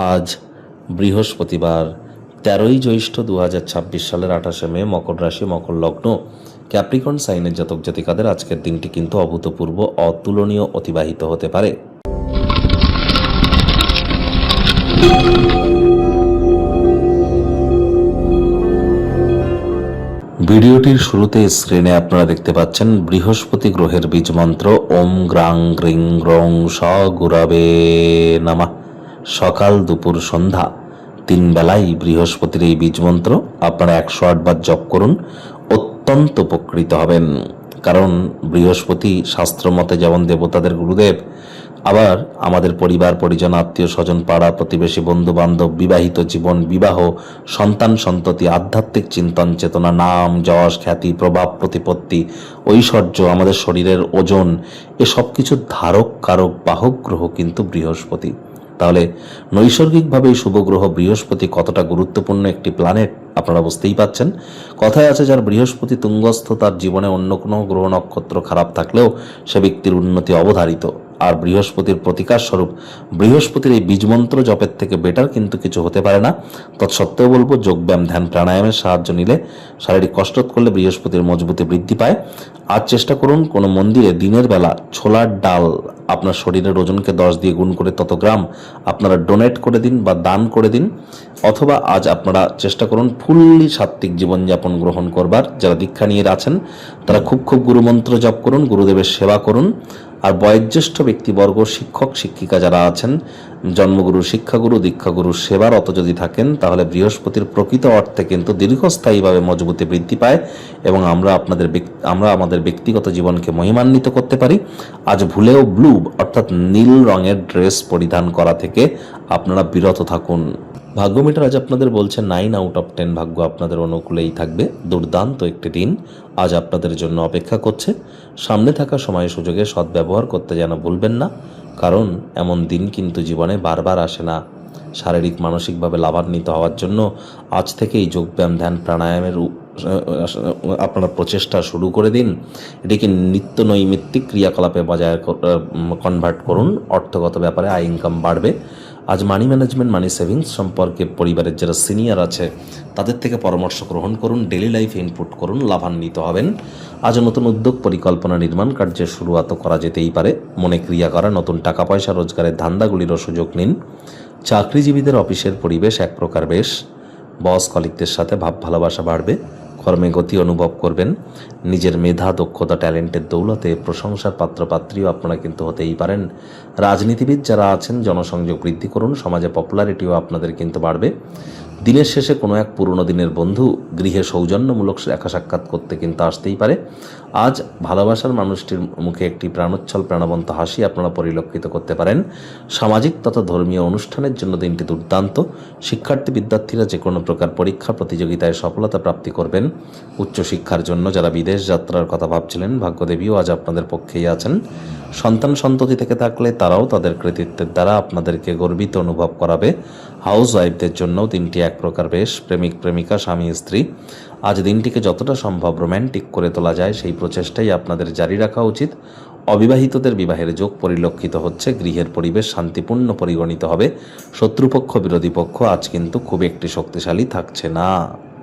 আজ বৃহস্পতিবার 13ই জ্যৈষ্ঠ 2026 সালের 28শে মে, মকর রাশি, মকর লগ্ন, ক্যাপ্রিকর্ন সাইনের জাতক জাতিকাদের আজকের দিনটি কিন্তু অভূতপূর্ব, অতুলনীয় অতিবাহিত হতে পারে। ভিডিওটির শুরুতে স্ক্রিনে আপনারা দেখতে পাচ্ছেন বৃহস্পতি গ্রহের বীজ মন্ত্র ওম গ্রাং গ্রিং গ্রং স গুরবে নমঃ। সকাল, দুপুর, সন্ধ্যা 3 বেলায় বৃহস্পতির এই বীজ মন্ত্র আপনারা 108 বার জপ করুন, অত্যন্ত উপকৃত হবেন। কারণ বৃহস্পতি শাস্ত্র মতে যেমন দেবতাদের গুরুদেব, আবার আমাদের পরিবার পরিজন, আত্মীয় স্বজন, পাড়া প্রতিবেশী, বন্ধু বান্ধব, বিবাহিত জীবন, বিবাহ, সন্তান সন্ততি, আধ্যাত্মিক চিন্তন চেতনা, নাম যশ খ্যাতি, প্রভাব প্রতিপত্তি, ঐশ্বর্য, আমাদের শরীরের ওজন, এসব কিছুর ধারক কারক বাহক গ্রহ কিন্তু বৃহস্পতি। তাহলে নৈসর্গিকভাবে শুভ গ্রহ বৃহস্পতি কতটা গুরুত্বপূর্ণ একটি প্ল্যানেট আপনারা বুঝতেই পাচ্ছেন। কথায় আছে, যার বৃহস্পতি তুঙ্গস্থ তার জীবনে অন্য কোনো গ্রহ নক্ষত্র খারাপ থাকলেও সে ব্যক্তির উন্নতি অবধারিত। আর বৃহস্পতির প্রতিকার স্বরূপ বৃহস্পতির এই বীজমন্ত্র জপের থেকে বেটার কিন্তু কিছু হতে পারে না। তৎসত্ত্বেও বলবো, যোগব্যায়াম, ধ্যান, প্রাণায়ামের সাহায্য নিলে, শারীরিক কসরত করলে বৃহস্পতির মজবুতি বৃদ্ধি পায়। আজ চেষ্টা করুন কোনো মন্দিরে দিনের বেলা ছোলার ডাল আপনার শরীরের ওজনকে 10 দিয়ে গুণ করে তত গ্রাম আপনারা ডোনেট করে দিন বা দান করে দিন। অথবা আজ আপনারা চেষ্টা করুন ফুললি সাত্ত্বিক জীবনযাপন গ্রহণ করবার। যারা দীক্ষা নিয়ে আছেন তারা খুব গুরুমন্ত্র জপ করুন, গুরুদেবের সেবা করুন। আর বয়োজ্যেষ্ঠ ব্যক্তিবর্গ, শিক্ষক শিক্ষিকা যারা আছেন, জন্মগুরু, শিক্ষাগুরু, দীক্ষাগুরুর সেবারত যদি থাকেন, তাহলে বৃহস্পতির প্রকৃত অর্থে কিন্তু দীর্ঘস্থায়ীভাবে মজবুতি বৃদ্ধি পায় এবং আমরা আমাদের ব্যক্তিগত জীবনকে মহিমান্বিত করতে পারি। আজ ভুলেও ব্লু অর্থাৎ নীল রঙের ড্রেস পরিধান করা থেকে আপনারা বিরত থাকুন। ভাগ্য মিটার আজ আপনাদের বলছে 9 আউট অফ 10 ভাগ্য আপনাদের অনুকূলেই থাকবে। দুর্দান্ত একটি দিন আজ আপনাদের জন্য অপেক্ষা করছে। সামনে থাকা সময় সুযোগে সদ্ব্যবহার করতে যেন ভুলবেন না, কারণ এমন দিন কিন্তু জীবনে বারবার আসে না। শারীরিক মানসিকভাবে লাভান্বিত হওয়ার জন্য আজ থেকেই যোগব্যায়াম, ধ্যান, প্রাণায়ামের আপনারা প্রচেষ্টা শুরু করে দিন। এটিকে নিত্য নৈমিত্তিক ক্রিয়াকলাপে বজায় কনভার্ট করুন। অর্থগত ব্যাপারে আয় ইনকাম বাড়বে। আজ মানি ম্যানেজমেন্ট, মানি সেভিংস সম্পর্কে পরিবারের যারা সিনিয়র আছে তাদের থেকে পরামর্শ গ্রহণ করুন, ডেলি লাইফে ইনপুট করুন, লাভান্বিত হবেন। আজ নতুন উদ্যোগ, পরিকল্পনা, নির্মাণ কার্যের শুরুয়াত করা যেতেই পারে। মনে ক্রিয়া করা, নতুন টাকা পয়সা রোজগারের ধান্দাগুলিরও সুযোগ নিন। চাকরিজীবীদের অফিসের পরিবেশ এক প্রকার বেশ। বস কলিগদের সাথে ভাব ভালোবাসা বাড়বে। কর্মে গতি অনুভব করবেন। নিজের মেধা, দক্ষতা, ট্যালেন্টের দৌলতে প্রশংসার পাত্রপাত্রীও আপনারা কিন্তু হতেই পারেন। রাজনীতিবিদ যারা আছেন, জনসংযোগ বৃদ্ধি করুন। সমাজে পপুলারিটিও আপনাদের কিন্তু বাড়বে। দিনের শেষে কোনো এক পুরনো দিনের বন্ধু গৃহে সৌজন্যমূলক দেখা সাক্ষাৎ করতে কিন্তু আসতেই পারে। আজ ভালোবাসার মানুষটির মুখে একটি প্রাণোচ্ছল, প্রাণবন্ত হাসি আপনারা পরিলক্ষিত করতে পারেন। সামাজিক তথা ধর্মীয় অনুষ্ঠানের জন্য দিনটি দুর্দান্ত। শিক্ষার্থী বিদ্যার্থীরা যে কোনো প্রকার পরীক্ষা প্রতিযোগিতায় সফলতা প্রাপ্তি করবেন। উচ্চশিক্ষার জন্য যারা বিদেশ যাত্রার কথা ভাবছিলেন, ভাগ্যদেবীও আজ আপনাদের পক্ষেই আছেন। সন্তান সন্ততি থেকে থাকলে তারাও তাদের কৃতিত্বের দ্বারা আপনাদেরকে গর্বিত অনুভব করাবে। হাউস ওয়াইফদের জন্য দিনটি এক প্রকার বেশ। প্রেমিক প্রেমিকা, স্বামী স্ত্রী আজ দিনটিকে যতটা সম্ভব রোম্যান্টিক করে তোলা যায় সেই প্রচেষ্টাই আপনাদের জারি রাখা উচিত। অবিবাহিতদের বিবাহের যোগ পরিলক্ষিত হচ্ছে। গৃহের পরিবেশ শান্তিপূর্ণ পরিগণিত হবে। শত্রুপক্ষ, বিরোধী পক্ষ আজ কিন্তু খুব একটি শক্তিশালী থাকছে না।